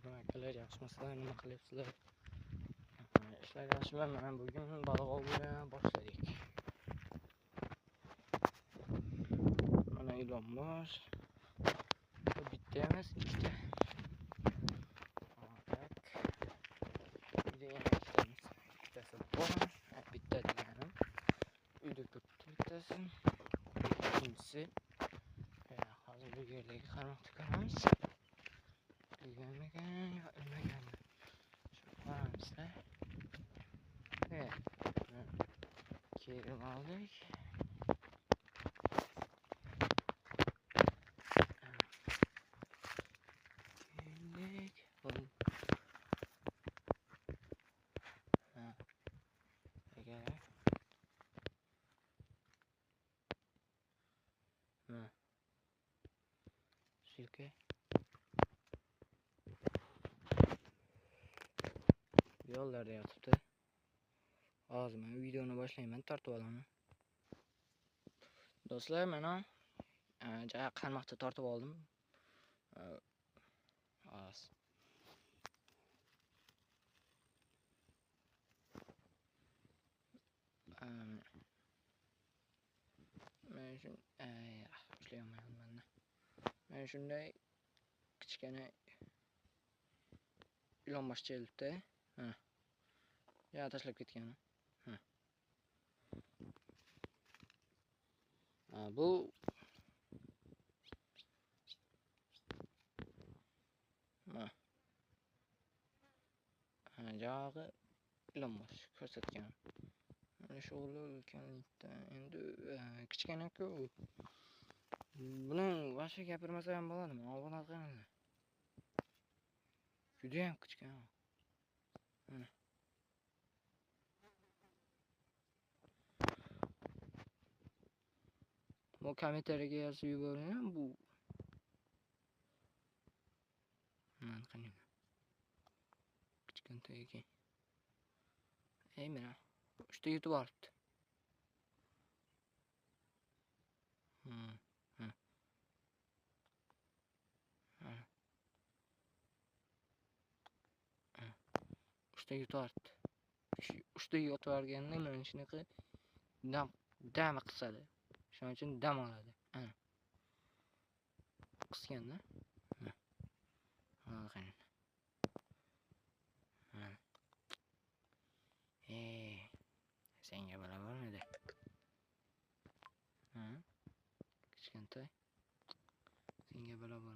Akalar yaxshimisizlar, nima qilyapsizlar? Ishlar yaxshimi? Mana bugun baliq ovini boshladik. Mana ilon bor. Bitta emas, ikkita. Uyda yana ikkitasi bor. Bitta deganim. Uyda turibdi bittasi. Ikkinchisi hozir bu yerdagi qarmoqni ko'ramiz. Bilganmikan yo bilmaganmi? Shu qaramizda. Kerim oldik. Keldik. Agar silke yo'llarda yotibdi. Hozir men videoni boshlayman, tortib olaman. Do'stlar, mana qarmoqni tortib oldim. Hozir men shun ushlayolmayman. Men shunday kichkina ilon bosh kelibdi. Ya tashlab ketgan. Bu jog'i ilon bosh ko'rsatgan. Mana shu ulkanlikda endi kichkina-ku. Buni boshqa gapirmasa ham bo'ladimi? Avvalroq qilinglar. Juda ham kichkina. Bu kommentariyaga yozib yuboring bu. Mana qani. Kichkina ekan. Mana 3 ta yutib olibdi. Uchta yutardi. Uchta yutarganda mana shunaqa dam qisadi. Shuning uchun dam oladi. Qisganda. Mana qani. Senga bala bormidi? Kichkintoy. Senga bala bor.